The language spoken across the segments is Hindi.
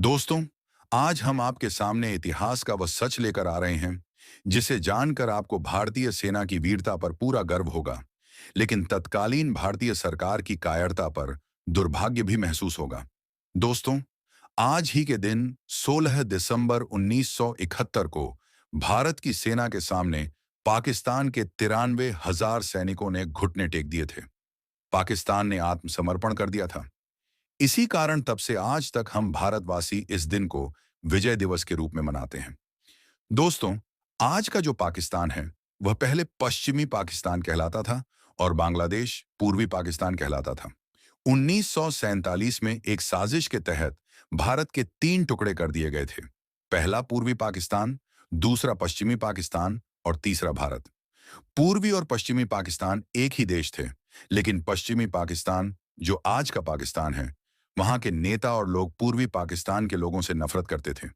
दोस्तों, आज हम आपके सामने इतिहास का वह सच लेकर आ रहे हैं जिसे जानकर आपको भारतीय सेना की वीरता पर पूरा गर्व होगा, लेकिन तत्कालीन भारतीय सरकार की कायरता पर दुर्भाग्य भी महसूस होगा। दोस्तों, आज ही के दिन 16 दिसंबर 1971 को भारत की सेना के सामने पाकिस्तान के 93,000 सैनिकों ने घुटने टेक दिए थे। पाकिस्तान ने आत्मसमर्पण कर दिया था। इसी कारण तब से आज तक हम भारतवासी इस दिन को विजय दिवस के रूप में मनाते हैं। दोस्तों, आज का जो पाकिस्तान है वह पहले पश्चिमी पाकिस्तान कहलाता था और बांग्लादेश पूर्वी पाकिस्तान कहलाता था। 1947 में एक साजिश के तहत भारत के 3 टुकड़े कर दिए गए थे। पहला पूर्वी पाकिस्तान, दूसरा पश्चिमी पाकिस्तान और तीसरा भारत। पूर्वी और पश्चिमी पाकिस्तान एक ही देश थे, लेकिन पश्चिमी पाकिस्तान जो आज का पाकिस्तान है, वहां के नेता और लोग पूर्वी पाकिस्तान के लोगों से नफरत करते थे,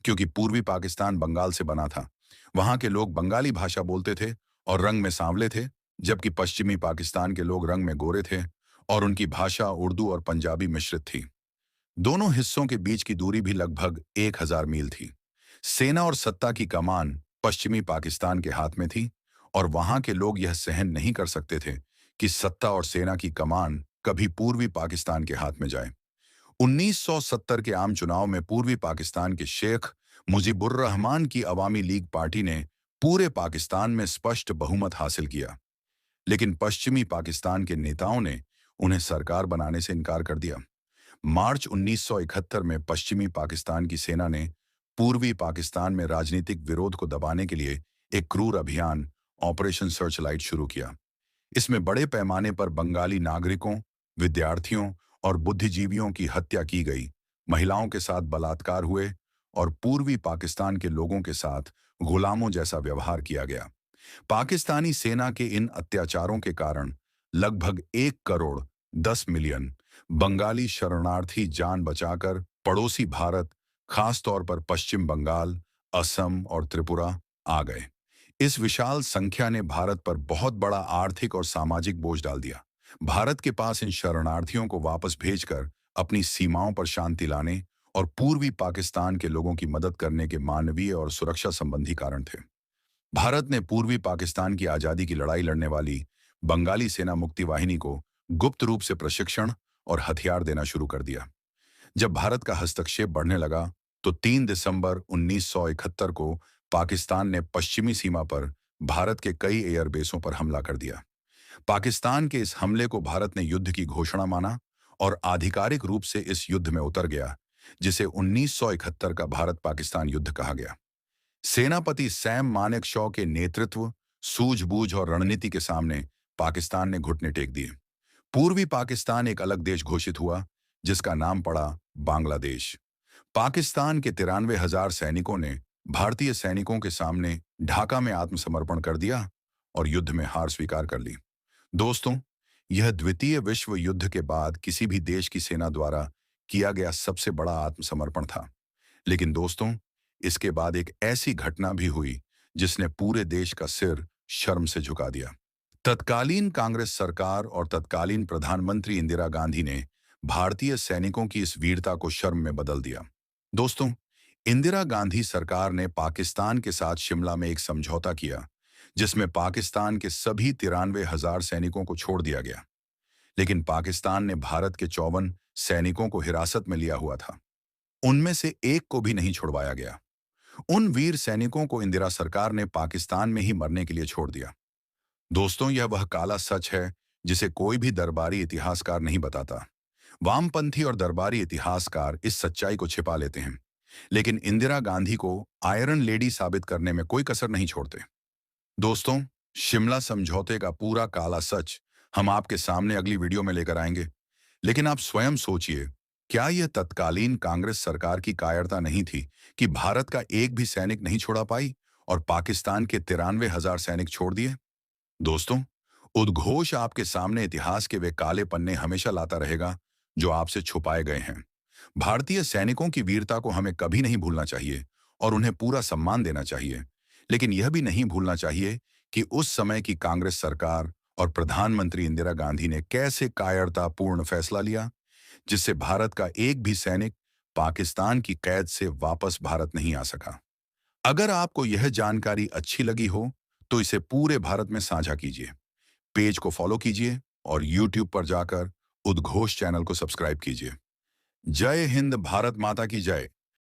क्योंकि पूर्वी पाकिस्तान बंगाल से बना था। वहां के लोग बंगाली भाषा बोलते थे और रंग में सांवले थे, जबकि पश्चिमी पाकिस्तान के लोग रंग में गोरे थे और उनकी भाषा उर्दू और पंजाबी मिश्रित थी। दोनों हिस्सों के बीच की दूरी भी लगभग 1000 मील थी। सेना और सत्ता की कमान पश्चिमी पाकिस्तान के हाथ में थी और वहां के लोग यह सहन नहीं कर सकते थे कि सत्ता और सेना की कमान कभी पूर्वी पाकिस्तान के हाथ में जाए। 1970 के आम चुनाव में पूर्वी पाकिस्तान के शेख मुजीबुर रहमान की अवामी लीग पार्टी ने पूरे पाकिस्तान में स्पष्ट बहुमत हासिल किया, लेकिन पश्चिमी पाकिस्तान के नेताओं ने उन्हें सरकार बनाने से इनकार कर दिया। मार्च 1971 में पश्चिमी पाकिस्तान की सेना ने पूर्वी पाकिस्तान में राजनीतिक विरोध को दबाने के लिए एक क्रूर अभियान ऑपरेशन सर्चलाइट शुरू किया। इसमें बड़े पैमाने पर बंगाली नागरिकों, विद्यार्थियों और बुद्धिजीवियों की हत्या की गई, महिलाओं के साथ बलात्कार हुए और पूर्वी पाकिस्तान के लोगों के साथ गुलामों जैसा व्यवहार किया गया। पाकिस्तानी सेना के इन अत्याचारों के कारण लगभग 1 करोड़ 10 मिलियन बंगाली शरणार्थी जान बचाकर पड़ोसी भारत, खास तौर पर पश्चिम बंगाल, असम और त्रिपुरा आ गए। इस विशाल संख्या ने भारत पर बहुत बड़ा आर्थिक और सामाजिक बोझ डाल दिया। भारत के पास इन शरणार्थियों को वापस भेजकर अपनी सीमाओं पर शांति लाने और पूर्वी पाकिस्तान के लोगों की मदद करने के मानवीय और सुरक्षा संबंधी कारण थे। भारत ने पूर्वी पाकिस्तान की आजादी की लड़ाई लड़ने वाली बंगाली सेना मुक्ति वाहिनी को गुप्त रूप से प्रशिक्षण और हथियार देना शुरू कर दिया। जब भारत का हस्तक्षेप बढ़ने लगा, तो 3 दिसंबर 1971 को पाकिस्तान ने पश्चिमी सीमा पर भारत के कई एयरबेसों पर हमला कर दिया। पाकिस्तान के इस हमले को भारत ने युद्ध की घोषणा माना और आधिकारिक रूप से इस युद्ध में उतर गया, जिसे 1971 का भारत पाकिस्तान युद्ध कहा गया। सेनापति सैम मानेकशॉ के नेतृत्व, सूझबूझ और रणनीति के सामने पाकिस्तान ने घुटने टेक दिए। पूर्वी पाकिस्तान एक अलग देश घोषित हुआ, जिसका नाम पड़ा बांग्लादेश। पाकिस्तान के 93,000 सैनिकों ने भारतीय सैनिकों के सामने ढाका में आत्मसमर्पण कर दिया और युद्ध में हार स्वीकार कर ली। दोस्तों, यह द्वितीय विश्व युद्ध के बाद किसी भी देश की सेना द्वारा किया गया सबसे बड़ा आत्मसमर्पण था। लेकिन दोस्तों, इसके बाद एक ऐसी घटना भी हुई जिसने पूरे देश का सिर शर्म से झुका दिया। तत्कालीन कांग्रेस सरकार और तत्कालीन प्रधानमंत्री इंदिरा गांधी ने भारतीय सैनिकों की इस वीरता को शर्म में बदल दिया। दोस्तों, इंदिरा गांधी सरकार ने पाकिस्तान के साथ शिमला में एक समझौता किया, जिसमें पाकिस्तान के सभी 93,000 सैनिकों को छोड़ दिया गया। लेकिन पाकिस्तान ने भारत के 54 सैनिकों को हिरासत में लिया हुआ था। उनमें से एक को भी नहीं छुड़वाया गया। उन वीर सैनिकों को इंदिरा सरकार ने पाकिस्तान में ही मरने के लिए छोड़ दिया। दोस्तों, यह वह काला सच है जिसे कोई भी दरबारी इतिहासकार नहीं बताता। वामपंथी और दरबारी इतिहासकार इस सच्चाई को छिपा लेते हैं, लेकिन इंदिरा गांधी को आयरन लेडी साबित करने में कोई कसर नहीं छोड़ते। दोस्तों, शिमला समझौते का पूरा काला सच हम आपके सामने अगली वीडियो में लेकर आएंगे, लेकिन आप स्वयं सोचिए, क्या यह तत्कालीन कांग्रेस सरकार की कायरता नहीं थी कि भारत का एक भी सैनिक नहीं छोड़ा पाई और पाकिस्तान के 93,000 सैनिक छोड़ दिए? दोस्तों, उद्घोष आपके सामने इतिहास के वे काले पन्ने हमेशा लाता रहेगा जो आपसे छुपाए गए हैं। भारतीय सैनिकों की वीरता को हमें कभी नहीं भूलना चाहिए और उन्हें पूरा सम्मान देना चाहिए, लेकिन यह भी नहीं भूलना चाहिए कि उस समय की कांग्रेस सरकार और प्रधानमंत्री इंदिरा गांधी ने कैसे कायरतापूर्ण फैसला लिया, जिससे भारत का एक भी सैनिक पाकिस्तान की कैद से वापस भारत नहीं आ सका। अगर आपको यह जानकारी अच्छी लगी हो तो इसे पूरे भारत में साझा कीजिए, पेज को फॉलो कीजिए और यूट्यूब पर जाकर उद्घोष चैनल को सब्सक्राइब कीजिए। जय हिंद, भारत माता की जय।